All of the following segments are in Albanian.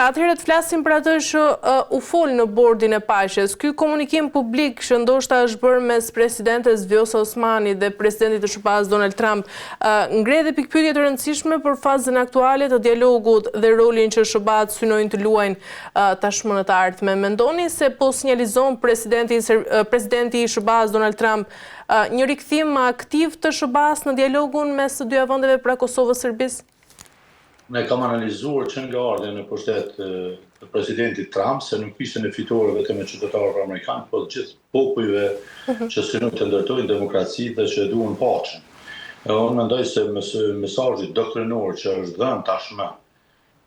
atëherë të flasim për atë që u fol në bordin e paqes. Ky komunikim publik që ndoshta është bërë mes presidentes Vjosa Osmani dhe presidentit të SBA-s Donald Trump ngre dhe pikpyetje të rëndësishme për fazën aktuale të dialogut dhe rolin që SBA-t synojnë të luajnë tashmë në të ardhmen. Mendoni se po sinjalizon presidenti i SBA-s Donald Trump një rikthim aktiv të SBA-s në dialogun mes të dyja vendeve pra Kosovës dhe Serbisë? Ne kam analizuar që nga ardhja në pushtet të presidentit Trump se nuk ishte në fitore vetëm e qytetarëve amerikanë, po të gjithë popujve që synojnë të ndërtojnë demokraci dhe që duan paqen. Unë mendoj se mesazhi doktrinor që është dhënë tashmë,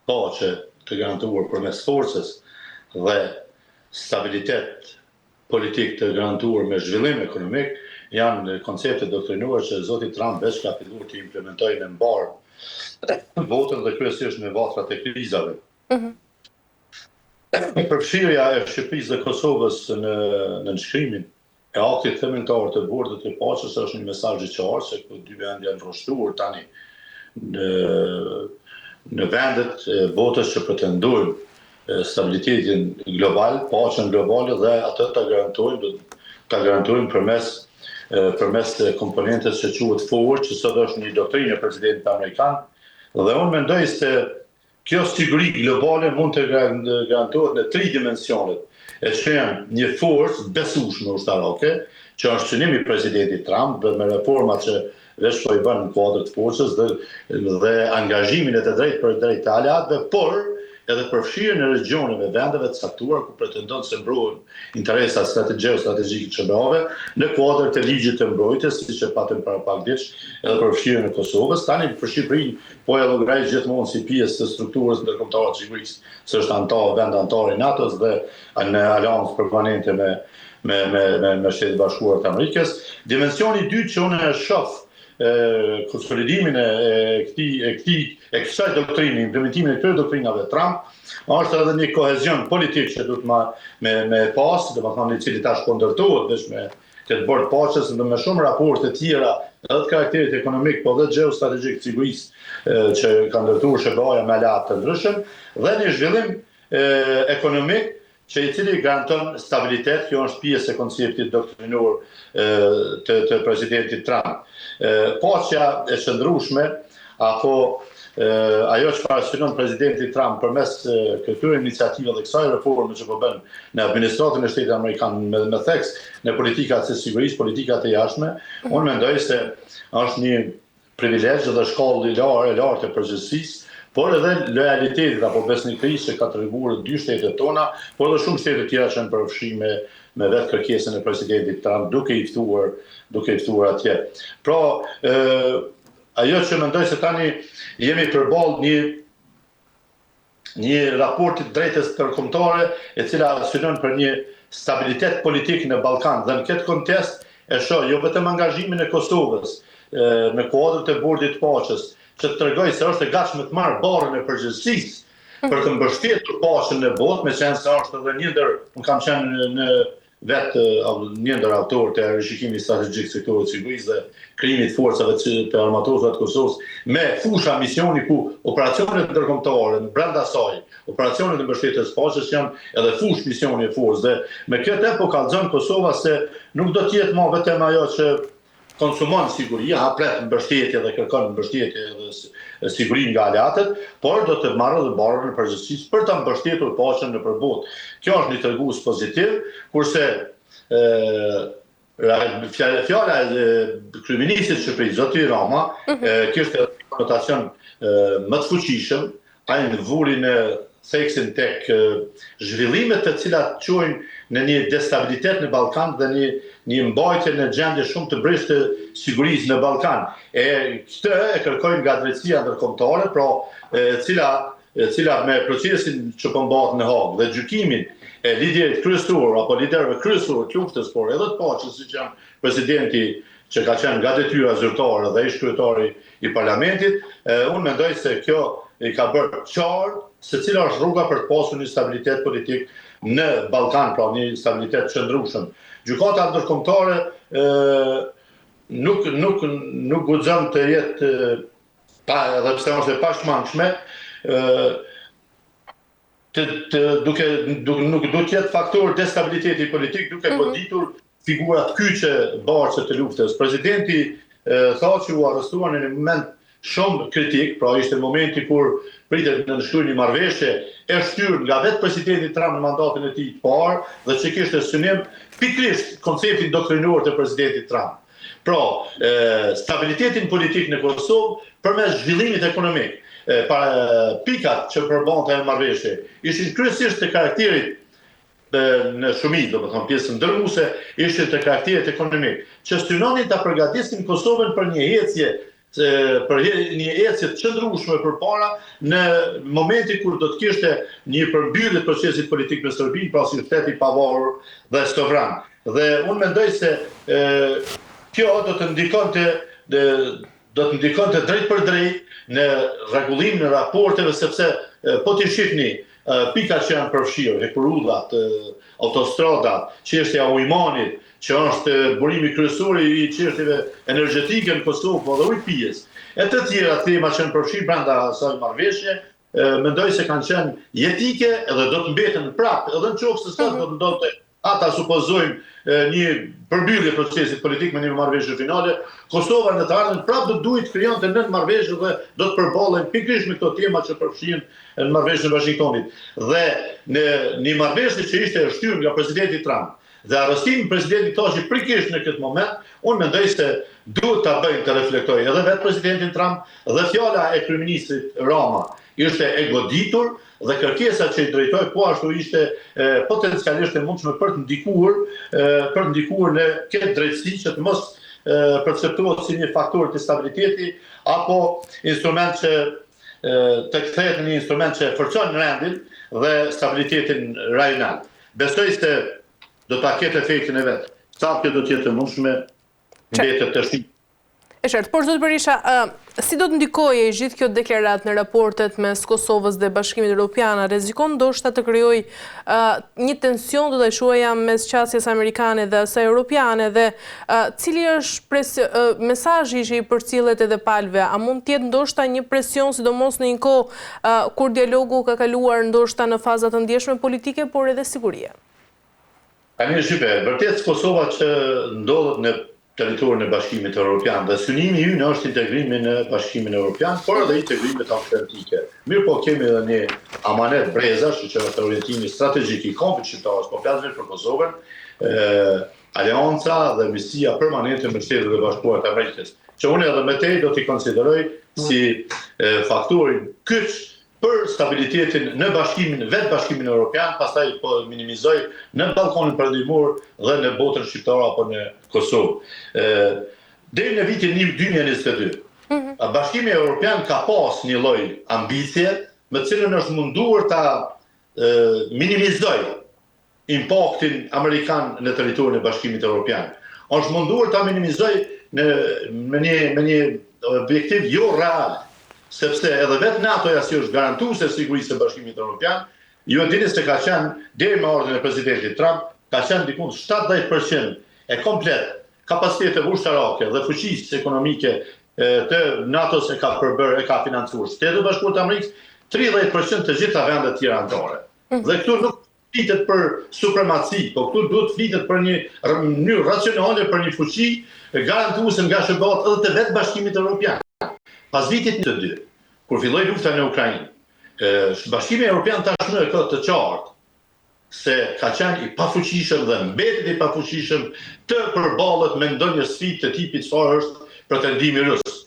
paqe të garantuar përmes forcës dhe stabilitet politik të garantuar me zhvillim ekonomik, janë koncepte doktrinore që zoti Trump veç ka filluar të implementojë në mbar votën dhe kryesisht në vatrat e krizave. Përfshirja e Shqipërisë dhe Kosovës në nënshkrimin e aktit themeltar të bordit të paqes është një mesazh i qartë se këto dy vende janë rroshtuar tani në vendet e botës që pretendojnë stabilitetin global, paqen globale dhe atë ta garantojnë përmes komponentes që quhet forward, që sot është një doktrinë e presidentit amerikan. Dhe unë mendoj se kjo siguri globale mund të garantohet në 3 dimensionet. E që janë një forcë besueshme ushtarake, që është synimi i presidentit Trump dhe me reformat që veç po i bën në kuadër të forcës dhe angazhimin e të drejtë për drejtë të aleatëve, por edhe përfshirjen e regioneve, vendeve të caktuara ku pretendon se mbrohen interesa strategjike të SBA-ve në kuadër të ligjit të mbrojtjes, siç e patëm para pak ditësh, edhe përfshirjen e Kosovës. Tani për Shqipërinë po e llogarit gjithmonë si pjesë të strukturës ndërkombëtare të sigurisë, se është vend antar i NATO-s dhe në aleancë permanente me Shtetet Bashkuara të Amerikës. Dimensioni i dytë që unë e shoh konsolidimin e kësaj doktrine, implementimin e këtyre doktrinave Trump, është edhe një kohezion politik që duhet me pas, domethënë i cili tash po ndërtohet veç me këtë bord paqes dhe me shumë raporte të tjera, edhe të karakterit ekonomik, po dhe gjeostrategjik të sigurisë që ka ndërtuar SBA-ja me aleatë të ndryshëm, dhe një zhvillim ekonomik që i cili garanton stabilitet. Kjo është pjesë e konceptit doktrinor të presidentit Trump. Paqja e qëndrueshme apo ajo çfarë synon presidenti Trump përmes këtyre iniciativave dhe kësaj reforme që po bën në administratën e Shtetit Amerikan me theks në politikat e sigurisë, politikat e jashtme, unë mendoj se është një privilegj dhe shkallë e lartë e përgjegjësisë, por edhe lojalitetit apo besnikërisë që ka treguar 2 shtetet tona, por edhe shumë shtete tjera që janë përfshirë me vetë kërkesën e presidentit Trump duke i ftuar atje. Pra, ajo që mendoj se tani jemi përballë një raporti të drejtës ndërkombëtare e cila synon për një stabilitet politik në Ballkan dhe në këtë kontekst e shoh jo vetëm angazhimin e Kosovës në kuadër të bordit të paqes, që të tregoj se është e gatshme të marrë barrën e përgjegjësisë për të mbështetur paqen në botë, me qenë se është edhe një ndër, unë kam qenë në vetë një ndër autorët e rishikimit strategjik të sektorit të sigurisë dhe krijimit forcave të armatosura të Kosovës me fusha misioni ku operacionet ndërkombëtare brenda saj, operacionet e mbështetjes paqes janë edhe fushë misioni e forcës dhe me këtë po kallzon Kosova se nuk do të jetë më vetëm ajo që konsumon siguri, hapret mbështetje dhe kërkon mbështetje dhe siguri nga aleatët, por do të marrë dhe barrën e përgjegjësisë për ta mbështetur paqen në përbot. Kjo është një tregues pozitiv, kurse fjala e kryeministit të Shqipërisë, zoti Rama, kishte një konotacion më të fuqishëm, ai vuri në theksin tek zhvillimet të cilat çojnë në një destabilitet në Ballkan dhe një mbajtje në gjendje shumë të brishtë të sigurisë në Ballkan. Këtë e kërkojnë nga drejtësia ndërkombëtare, pra cila me procesin që po mbahet në Hagë dhe gjykimin e liderit kryesor apo liderëve kryesor të luftës, por edhe të paqes, siç janë presidenti që ka qenë nga detyra zyrtare dhe ish kryetari i parlamentit, unë mendoj se kjo i ka bërë qartë se cila është rruga për të pasur një stabilitet politik në Ballkan, pra një stabilitet qëndrueshëm. Gjykata ndërkombëtare nuk guxon të jetë edhe pse është e pashmangshme, nuk do të jetë faktor destabiliteti politik duke goditur figurat kyçe barçe të luftës. Presidenti tha që u arrestuan në një moment shumë kritik, pra ishte momenti kur pritet në nënshkruajnë një marrëveshje e shtyrë nga vetë presidenti Trump në mandatin e tij të parë dhe që kishte synim pikërisht konceptin doktrinor të presidentit Trump. Pra, stabilitetin politik në Kosovë përmes zhvillimit ekonomik. Pikat që përbante e marrëveshje ishin kryesisht të karakterit në shumicë, do të thonë pjesën ndërmuese, ishin të karakterit ekonomik, që synonin ta përgatisin Kosovën për një ecje të qëndrueshme përpara në momenti kur do të kishte një përmbyllje procesit politik me Serbinë, pra si shteti i pavarur dhe sovran. Dhe unë mendoj se kjo do të ndikonte drejt për drejt në rregullim në raporteve, sepse po t'i shihni pikat që janë përfshirë, hekurullat, autostradat, çështja e ujmanit, që është burimi kryesor i çështjeve energjetike në Kosovë, po dhe ujpijes, e të tjera tema që janë përfshirë brenda asaj marrëveshje, mendoj se kanë qenë jetike edhe do të mbeten prapë, edhe nëse sot do të ndodhte ata supozojmë një përmbyllje procesit politik me një marrëveshje finale, Kosova në të ardhmen prapë do duhet krijonte nën marrëveshje dhe do të përballen pikërisht me këto tema që përfshihen në marrëveshjen e Washingtonit. Dhe në një marrëveshje që ishte e shtyrë nga presidenti Trump dhe arrestimi presidentit Tashi pikërisht në këtë moment, unë mendoj se duhet ta bëjnë të reflektojë edhe vetë presidentin Trump dhe fjala e kryeministrit Rama ishte e goditur dhe kërkesa që i drejtoi po ashtu ishte potencialisht e mundshme për të ndikuar në këtë drejtësi që të mos perceptohet si një faktor të stabiliteti apo instrument që të kthehet në një instrument që forcon rendin dhe stabilitetin rajonal. Besoj se do ta ketë efektin e vet. Sa kjo do të jetë e mundshme mbetet të shtyp. E qartë, por zot Berisha, si do të ndikojë gjithë kjo deklaratë në raportet mes Kosovës dhe Bashkimit Evropian, rrezikon ndoshta të krijojë një tension, do ta shuaja, mes qasjes amerikane dhe asaj europiane, dhe cili është mesazhi që i përcjellet edhe palëve? A mund të jetë ndoshta një presion, sidomos në një kohë kur dialogu ka kaluar ndoshta në faza të ndjeshme politike, por edhe sigurie? Tani shqipe, vërtet Kosova që ndodhet në territorin e Bashkimit Evropian dhe synimi ynë është integrimi në Bashkimin Evropian, por edhe integrimi transatlantik. Mirë po kemi edhe një amanet brezash që është orientimi strategjik i kombit shqiptar, po flasim për Kosovën, aleanca dhe misia permanente me Shtetet e Bashkuara të Amerikës, që unë edhe me tej do t'i konsideroj si faktorin kyç për stabilitetin në vetë Bashkimin Evropian, pastaj po minimizoj në ballkonin perëndimor dhe në botën shqiptare apo në Kosovë. Deri në vitin 2022, Bashkimi Evropian ka pas një lloj ambicie me të cilën është munduar ta minimizoj impaktin amerikan në territorin e Bashkimit Evropian. Është munduar ta minimizoj me një objektiv jo real, sepse edhe vetë NATO-ja si është garantuese e sigurisë së Bashkimit Evropian, ju e dini se ka qenë deri me ardhin e presidentit Trump, ka qenë diku 70% e komplet kapacitetet ushtarake dhe fuqisë ekonomike të NATO-s e ka financuar Shtetet e Bashkuara të Amerikës, 30% të gjitha vendet tjera anëtare. Dhe këtu nuk flitet për supremaci, po këtu duhet flitet për një mënyrë racionale për një fuqi garantuese nga shërbimet edhe të vetë Bashkimit Evropian. Pas vitit 2022, kur filloi lufta në Ukrainë, Bashkimi Evropian tashmë ka të qartë se ka qenë i pafuqishëm dhe mbetet i pafuqishëm të përballet me ndonjë sfidë të tipit çfarë është pretendimi rus.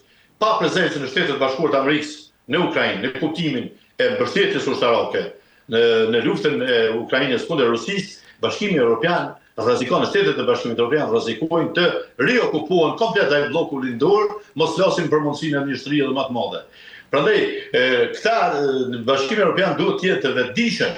Pa prezencën e Shtetit Bashkuar të Amerikës në Ukrainë, në kuptimin e mbështetjes ushtarake në luftën e Ukrainës kundër Rusisë, Bashkimi Evropian rrezikon, Shtetet e Bashkimit Evropian rrezikojnë të riokupohen komplet ai bloku lindor, mos flasim për mundësinë e një shtrie edhe më të madhe. Prandaj, Bashkimi Evropian duhet të jetë të vetëdijshëm,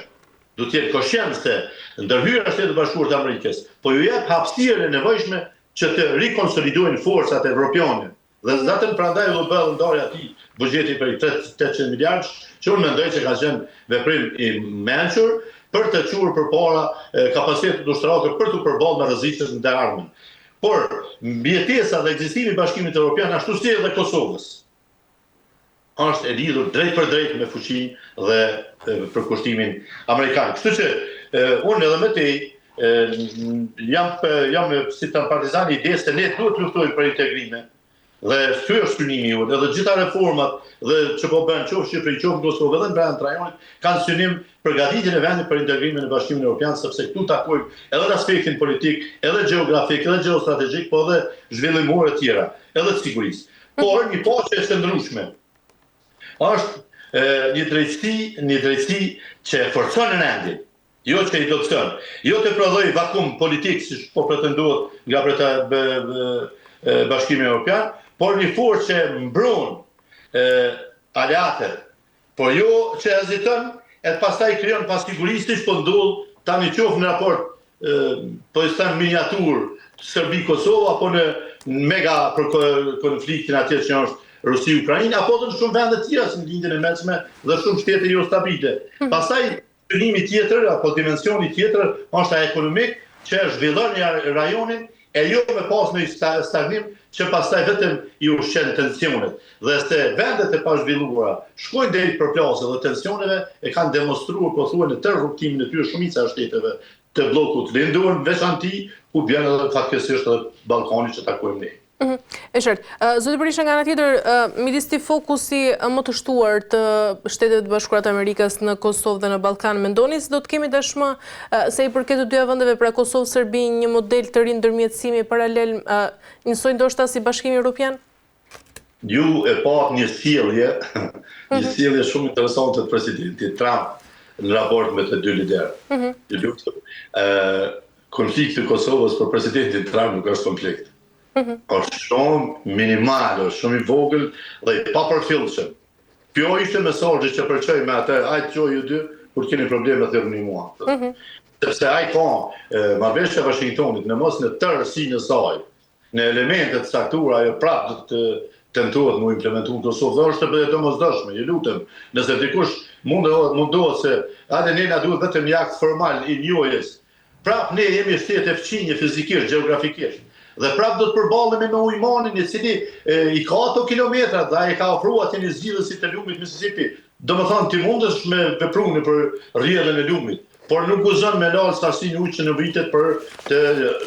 duhet të jetë koshient se ndërhyrja e Shtetit të Bashkuar të Amerikës po ju jep hapësirën e nevojshme që të rikonsolidojnë forcat evropiane. Dhe zatën prandaj do bëhet ndarja e atij buxheti për 800 miliardë, që unë mendoj se ka qenë veprim i mençur për të çuar përpara kapacitetet ushtarake për të përballur me rreziqet ndaj armën. Por mbijetesa dhe ekzistimi i Bashkimit Evropian ashtu si edhe Kosovës është e lidhur drejt për drejt me fuqinë dhe përkushtimin amerikan. Kështu që unë edhe me te jam si të partizan ide se ne duhet luftojmë për integrime. Dhe ky është synimi ju, edhe gjitha reformat dhe që po bën qoftë Shqipëri, qoftë Kosovë dhe në brenda të rajonit, kanë synim përgatitjen e vendit për integrimin në Bashkimin Evropian, sepse këtu takojmë edhe aspektin politik, edhe gjeografik, edhe gjeostrategjik, po edhe zhvillimor të tjera, edhe të sigurisë. Por një paqe e qëndrueshme është një drejtësi që forcon rendin, jo që i dobëson, jo të prodhoj vakum politik siç po pretendohet nga Bashkimi Evropian, por një forcë që mbron aleatet, por jo që heziton e pastaj krijon pasigurisht që po ndodh tani qoftë në raport po i thënë miniatur Serbi-Kosovë apo në mega konfliktin atje që është Rusi-Ukrainë, apo edhe në shumë vende të tjera si në lindjen e mesme dhe shumë shtete jo stabile. Pastaj qëllimi tjetër apo dimensioni tjetër është ekonomik që zhvillon rajonin e jo me pas në stagnim që pastaj vetëm i ushqen tensionet. Dhe se vendet e pazhvilluara shkojnë deri përplasje dhe tensioneve e kanë demonstruar pothuajse në tërë rrugtimin e tyre shumica e shteteve të bllokut lindor, veçanti ku vjen edhe fatkeqësisht edhe Ballkani që takojmë ne. E qartë. Zoti Berisha, nga ana tjetër, midis këtij fokusi më të shtuar të Shtetet e Bashkuara të Amerikës në Kosovë dhe në Ballkan, mendoni se do të kemi tashmë se i përket të dyja vendeve, pra Kosovë, Serbi, një model të ri ndërmjetësimi paralel, njësoj ndoshta si Bashkimi Evropian? Ju e pat një sjellje shumë interesante të presidentit Trump në raport me të dy liderët. Ju lutem. Konflikti i Kosovës për presidentin Trump nuk është konflikt. Është shumë minimal, është shumë i vogël dhe i papërfillshëm. Kjo ishte mesazhi që përçoj me atë, ajtë që ju dy, kur keni probleme të një mua. Sepse ai ka marrëveshja e Washingtonit në mos në tërësinë e saj, në elementet të caktuara, ajo prapë do të tentohet mu implementuar në Kosovë, dhe është të domosdoshme, ju lutem. Nëse dikush mundohet se atë ne na duhet vetëm një akt formal i njohjes. Prapë ne jemi shtete fqinje fizikisht, gjeografikisht. Dhe prapë do të përballemi me ujmanin i cili i ka ato kilometra dhe ai ka ofruar atje në zgjidhësit të lumit Mississippi. Domethënë ti mundesh me vepruar për rrjedhën e lumit, por nuk guzon me larë sasinë ujë që në vitet për të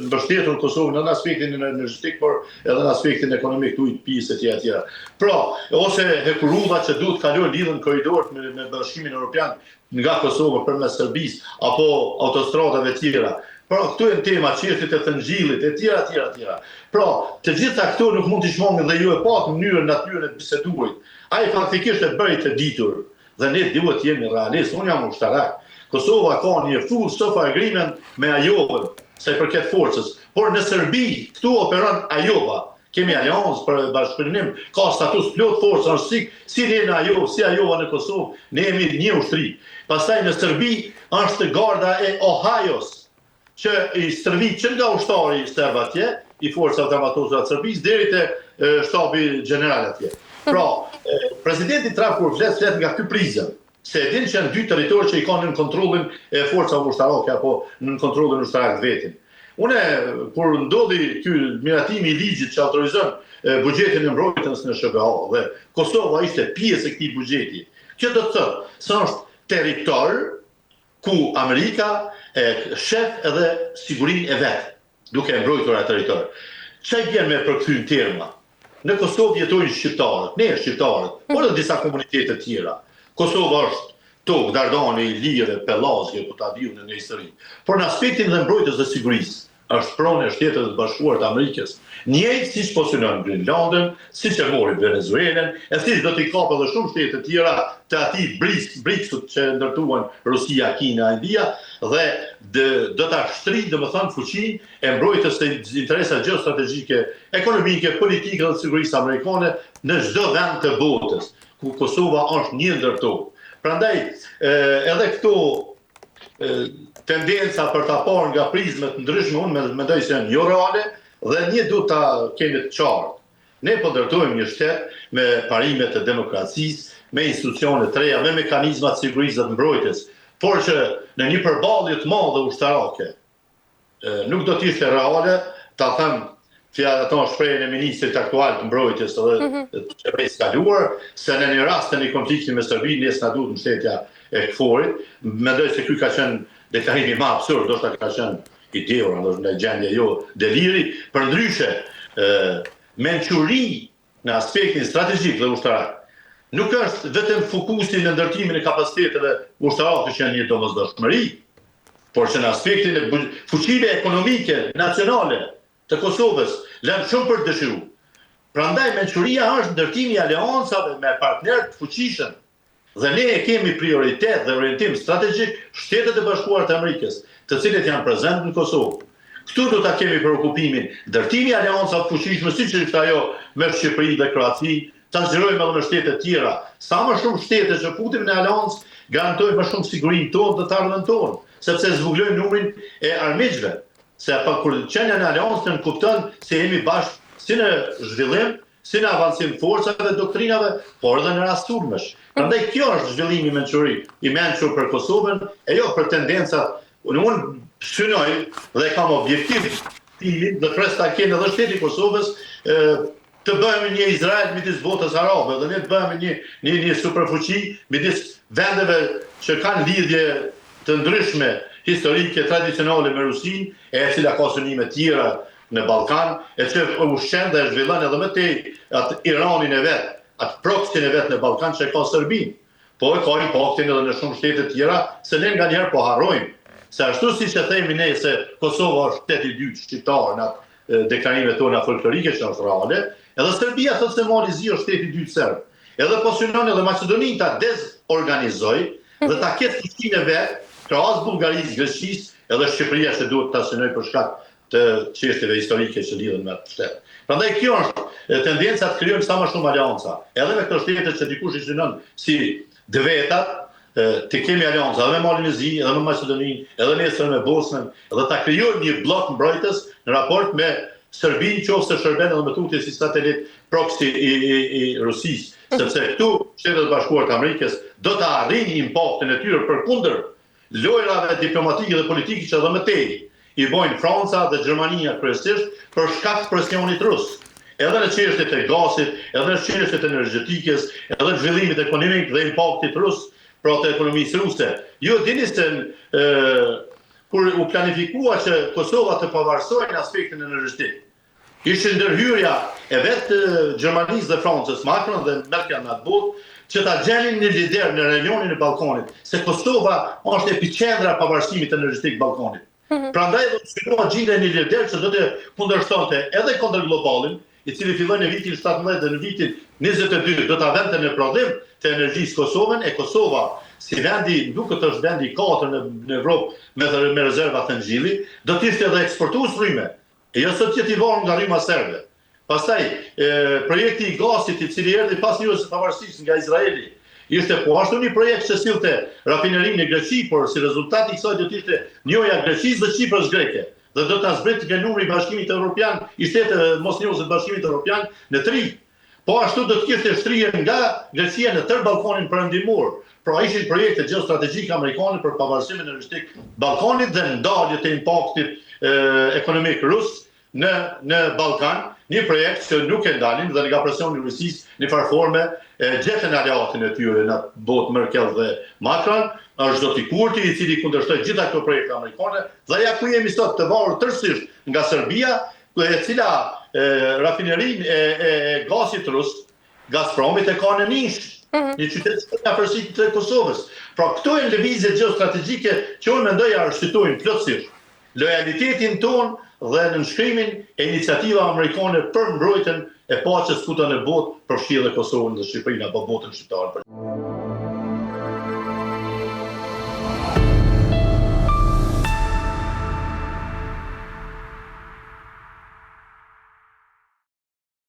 mbështetur Kosovën në aspektin energjetik, por edhe në aspektin ekonomik të ujit pisë etj etj. Pra, ose hekurudha që duhet kalojnë lidhën korridor me Bashkimin Evropian nga Kosova përmes Serbisë apo autostradave të tjera. Pra, këtu e në tema çështjet e Thëngjillit, e tjera. Pra, të gjitha këto nuk mund të shmangin dhe ju e pak mënyrën natyrën e bisedurit. Ai faktikisht e bëri të ditur dhe ne duhet jemi realistë. Unë jam ushtarak. Kosova ka një full sofa agreement me Ajovën, sa i përket forcës. Por në Serbi, këtu operon Ajova. Kemi aleancë për bashkëpunim, ka status plot forca, si ne në Ajovë, si Ajova në Kosovë, ne jemi një ushtri. Pastaj në Serbi është garda e Ohajos, që i stërvit që nga ushtari serb atje, i forcat armatosura të Serbisë, deri te shtabi general atje. Pra, presidenti Trump kur flet nga ky prizëm, se e din që janë dy territorë që i kanë në kontrollin e forcave ushtarake apo në kontrollin ushtarak vetin. Unë, kur ndodhi ky miratimi i ligjit që autorizon buxhetin e mbrojtjes në SBA dhe Kosova ishte pjesë e këtij buxheti, që do të thotë se është territor ku Amerika e shef edhe sigurinë e vetë, duke e mbrojtur atë territor. Çfarë bën me përkthyen terma? Në Kosovë jetojnë shqiptarët, ne shqiptarët, por edhe disa komunitete të tjera. Kosova është tokë dardane i lirë, pellazgje, ku ta diu në histori. Por në aspektin dhe mbrojtjes së sigurisë, është pronë e Shtetit Bashkuar të Amerikës. Njëjtë siç pozicionon Grenlandën, siç e mori Venezuelën, e siç do t'i kapë edhe shumë shtete tjera të atij BRICS-ut që ndërtuan Rusia, Kina, India, dhe do ta shtrijë domethënë fuqinë e mbrojtjes së interesave gjeostrategjike, ekonomike, politike dhe sigurisë amerikane në çdo vend të botës, ku Kosova është një ndër to. Prandaj edhe këto tendenca për ta parë nga prizmet ndryshme, unë mendoj se janë jo reale dhe një duhet ta kemi të qartë. Ne po ndërtojmë një shtet me parimet e demokracisë, me institucione të reja, me mekanizma të sigurisë dhe të mbrojtjes, por që në një përballje të madhe ushtarake nuk do të ishte reale ta them fjalë ato shprehjen e ministrit aktual të mbrojtjes edhe të qeverisë kaluar, se në një rast të një konflikti me Serbinë, nesër na duhet mbështetja e KFOR-it. Mendoj se ky ka qenë deklarimi më absurd, ndoshta ka qenë i dhëur, ndoshta në gjendje jo deliri, përndryshe mençuri në aspektin strategjik dhe ushtarak nuk është vetëm fokusi në ndërtimin e kapaciteteve ushtarake që janë një domosdoshmëri, por që në aspektin e fuqive ekonomike nacionale të Kosovës lënë shumë për dëshiru. Prandaj mençuria është ndërtimi i aleancave me partnerë të fuqishëm. Dhe ne e kemi prioritet dhe orientim strategjik Shtetet e Bashkuara të Amerikës, të cilët janë prezente në Kosovë. Këtu do ta kemi preokupimin ndërtimi i aleancave të fuqishme, siç është ajo me Shqipëri dhe Kroaci, ta zgjerojmë edhe me shtete të tjera. Sa më shumë shtete që futim në aleancë, garantojmë më shumë sigurinë tonë dhe të ardhmen tonë, sepse zbuglojmë numrin e armiqve. Se kur qenë në aleancë në kupton se jemi bashkë si në zhvillim, si në avancim forcave dhe doktrinave, por edhe në rast sulmesh. Prandaj kjo është zhvillimi i mençur për Kosovën, e jo për tendencat. Unë synoj dhe kam objektiv dhe pres ta kenë edhe shteti i Kosovës të bëhemi një Izrael midis botës arabe, dhe ne të bëhemi një superfuqi midis vendeve që kanë lidhje të ndryshme historike, tradicionale me Rusinë, e cila ka synime tjera në Ballkan, e që ushqen dhe zhvillon edhe më tej atë Iranin e vet, atë proxin e vet në Ballkan që ka Serbinë. Po e ka impaktin edhe në shumë shtete tjera, se ne nganjëherë po harrojmë. Se ashtu siç e themi ne se Kosova është shteti i dytë shqiptar në deklarimet tona folklorike që është reale, edhe Serbia thotë se mori zi është shteti i dytë serb. Edhe po synon edhe Maqedoninë ta dezorganizoj dhe ta ketë fuqinë e vet, krahas Bullgarisë, Greqisë, edhe Shqipëria që duhet ta synoj për shkak të çështjeve historike që lidhen me atë shtet. Prandaj kjo është tendenca të krijojmë sa më shumë aleanca, edhe me këto shtete që dikush i synon si dëvetat, të kemi aleanca edhe me Malinizi, edhe me Maqedoninë, edhe nesër me Bosnën, edhe ta krijojmë një blok mbrojtës në raport me Serbinë, qoftë se shërben edhe me tutje si satelit proxy i Rusisë, sepse këtu Shtetet e Bashkuara të Amerikës do të arrijnë impaktin e tyre përkundër lojrave diplomatike dhe politike që edhe më tej i bojnë Franca dhe Gjermania kryesisht për shkak të presionit rus. Edhe në çështjet e gazit, edhe në çështjet energjetikës, edhe në zhvillimit ekonomik dhe impaktit rus për atë ekonomisë ruse. Ju dini se kur u planifikua që Kosova të pavarësohej në aspektin energjetik, ishte ndërhyrja e vetë Gjermanisë dhe Francës, Macron dhe Merkel në atë botë, që ta gjenin një lider në regionin e Ballkanit, se Kosova është epiqendra e pavarësimit energjetik Ballkanit. Prandaj do të shkruaj gjendje një lider që do të kundërshtonte edhe kundër globalin, i cili filloi në vitin 17 dhe në vitin 22 do ta vente në prodhim të energjisë Kosovën, e Kosova si vendi, duket është vendi i 4 në Evropë me rezerva të ngjillit, do të ishte edhe eksportues fryme. E jo sot që i varur nga rryma serbe. Pastaj, projekti i gazit i cili erdhi pas njohjes së pavarësisë nga Izraeli, ishte po ashtu një projekt që sillte rafinerinë në Greqi, por si rezultat i kësaj do të ishte njohja e Greqisë dhe Çipros greke. Dhe do ta zbritë nga numri i Bashkimit Evropian, i shteteve mosnjohës të Bashkimit Evropian në 3. Po ashtu do të kishte shtrihje nga Greqia në tërë Ballkanin perëndimor. Pra ishin projekte gjeostrategjike amerikane për pavarësimin energjetik Ballkanit dhe ndalje të impaktit ekonomik rus në Ballkan, një projekt që nuk e ndalin dhe nga presioni i Rusisë në farforme gjetën aleatin e tyre në botë Merkel dhe Macron, është Zoti Kurti i cili kundërshtoi gjitha këto projekte amerikane, dhe ja ku jemi sot të varur tërësisht nga Serbia, e cila rafinerinë e gazit rus, Gazpromit e ka në Nish, një qytet që ka afërsitë të Kosovës. Pra këto janë lëvizje gjeostrategjike që unë mendoj arsytojnë plotësisht lojalitetin ton dhe në nënshkrimin e iniciativa amerikane për mbrojtjen e paqes këtu në botë, përfshi edhe Kosovën dhe Shqipërinë apo botën shqiptare.